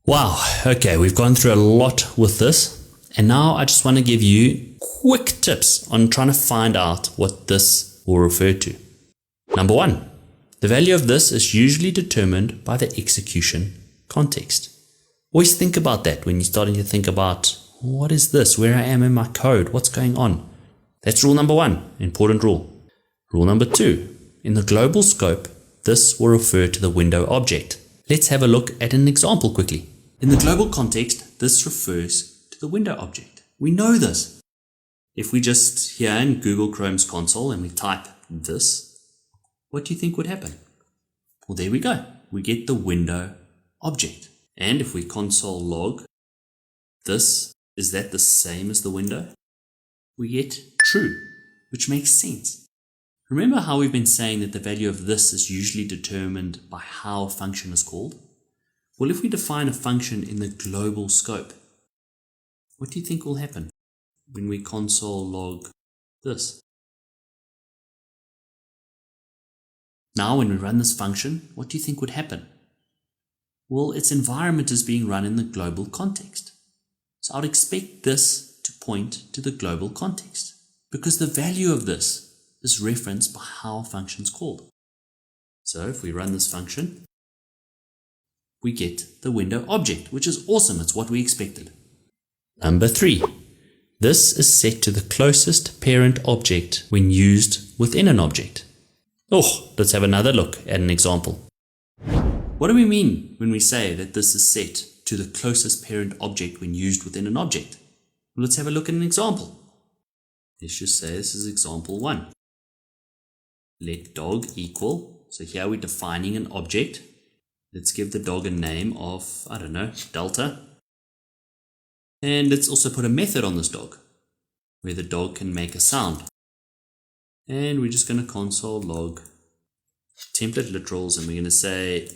Wow, okay, we've gone through a lot with this, and now I just want to give you quick tips on trying to find out what this will refer to. Number one, the value of this is usually determined by the execution context. Always think about that when you're starting to think about, what is this, where I am in my code, what's going on? That's rule number one, important rule. Rule number two, in the global scope, this will refer to the window object. Let's have a look at an example quickly. In the global context, this refers to the window object. We know this. If we just here in Google Chrome's console and we type this, what do you think would happen? Well, there we go. We get the window object. And if we console log this, is that the same as the window? We get true, which makes sense. Remember how we've been saying that the value of this is usually determined by how a function is called? Well, if we define a function in the global scope, what do you think will happen when we console log this? Now, when we run this function, what do you think would happen? Well, its environment is being run in the global context. So I'd expect this to point to the global context because the value of this is referenced by how a function is called. So if we run this function, we get the window object, which is awesome. It's what we expected. Number three, this is set to the closest parent object when used within an object. Oh, let's have another look at an example. What do we mean when we say that this is set to the closest parent object when used within an object? Well, let's have a look at an example. Let's just say this is example 1. Let dog equal, so here we're defining an object. Let's give the dog a name of, I don't know, Delta. And let's also put a method on this dog where the dog can make a sound. And we're just going to console log template literals, and we're going to say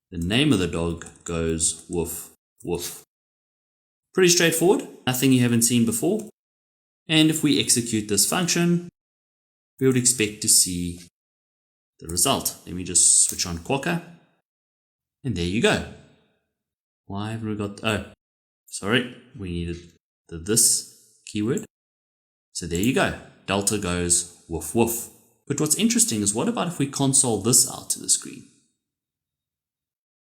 the name of the dog goes woof, woof. Pretty straightforward, nothing you haven't seen before. And if we execute this function, we would expect to see the result. Let me just switch on Quokka. And there you go. Why have we got, oh, sorry, we needed the this keyword. So there you go. Delta goes woof, woof. But what's interesting is what about if we console this out to the screen?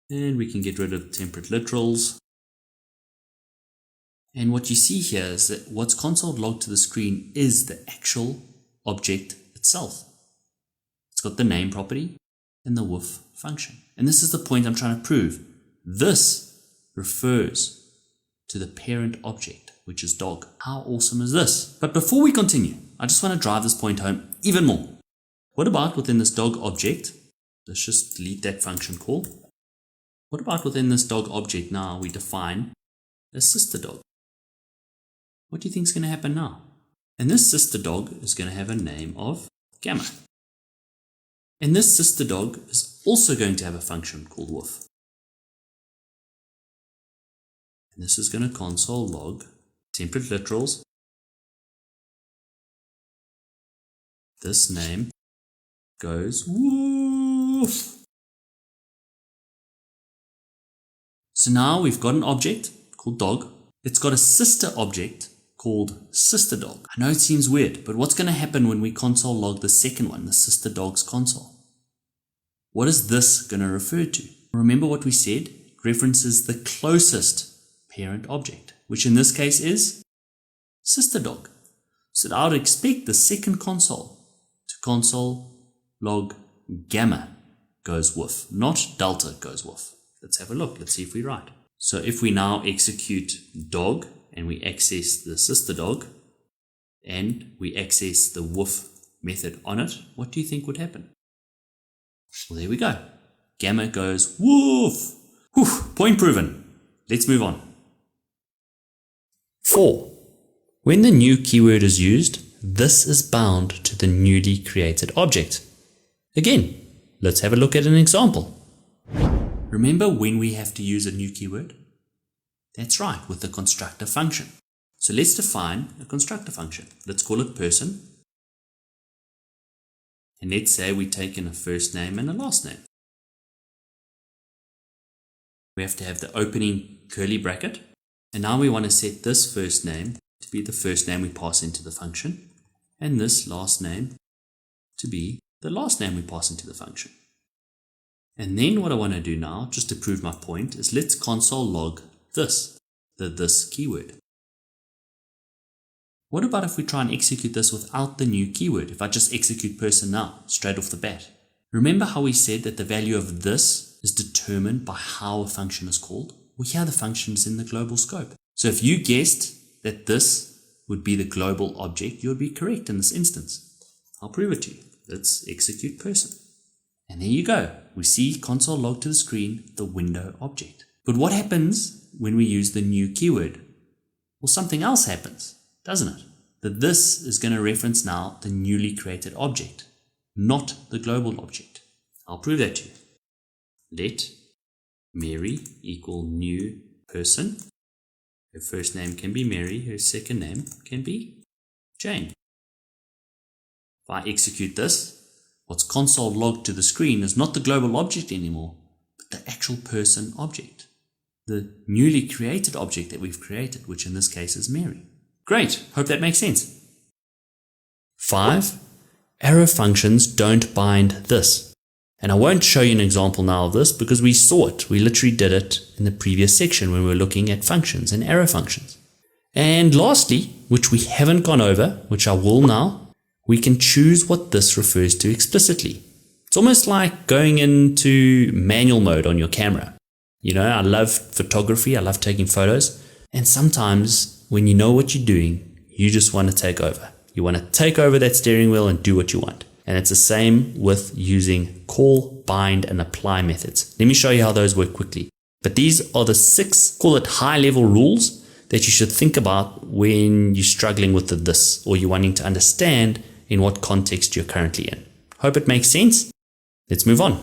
And we can get rid of template literals. And what you see here is that what's console logged to the screen is the actual object itself. It's got the name property and the woof function. And this is the point I'm trying to prove. This refers to the parent object, which is dog. How awesome is this? But before we continue, I just want to drive this point home even more. What about within this dog object? Let's just delete that function call. What about within this dog object now we define a sister dog? What do you think is going to happen now? And this sister dog is going to have a name of Gamma. And this sister dog is also going to have a function called woof. And this is going to console log template literals. This name goes woof. So now we've got an object called dog. It's got a sister object called sister dog. I know it seems weird, but what's going to happen when we console log the second one, the sister dog's console? What is this going to refer to? Remember what we said? It references the closest parent object, which in this case is sister dog. So I would expect the second console to console log gamma goes woof, not delta goes woof. Let's have a look. Let's see if we're right. So if we now execute dog and we access the sister dog and we access the woof method on it, what do you think would happen? Well, there we go. Gamma goes woof. Whew, point proven. Let's move on. 4. When the new keyword is used, this is bound to the newly created object. Again, let's have a look at an example. Remember when we have to use a new keyword? That's right, with the constructor function. So let's define a constructor function. Let's call it person. And let's say we take in a first name and a last name. we have to have the opening curly bracket. And now we want to set this first name to be the first name we pass into the function, and this last name to be the last name we pass into the function. And then what I want to do now, just to prove my point, is let's console log this, the this keyword. What about if we try and execute this without the new keyword, if I just execute person now, straight off the bat? Remember how we said that the value of this is determined by how a function is called? Well, here the function is in the global scope. So if you guessed that this would be the global object, you would be correct in this instance. I'll prove it to you. Let's execute person. And there you go. We see console log to the screen, the window object. But what happens when we use the new keyword? Well, something else happens, doesn't it? That this is going to reference now the newly created object, not the global object. I'll prove that to you. Let Mary equal new person. Her first name can be Mary, her second name can be Jane. If I execute this, what's console logged to the screen is not the global object anymore, but the actual person object, the newly created object that we've created, which in this case is Mary. Great, hope that makes sense. 5. Arrow functions don't bind this. And I won't show you an example now of this because we saw it. We literally did it in the previous section when we were looking at functions and arrow functions. And lastly, which we haven't gone over, which I will now, we can choose what this refers to explicitly. It's almost like going into manual mode on your camera. You know, I love photography, I love taking photos, and sometimes when you know what you're doing, you just want to take over. You want to take over that steering wheel and do what you want. And it's the same with using call, bind, and apply methods. Let me show you how those work quickly. But these are the 6, call it high-level rules that you should think about when you're struggling with this or you're wanting to understand in what context you're currently in. Hope it makes sense. Let's move on.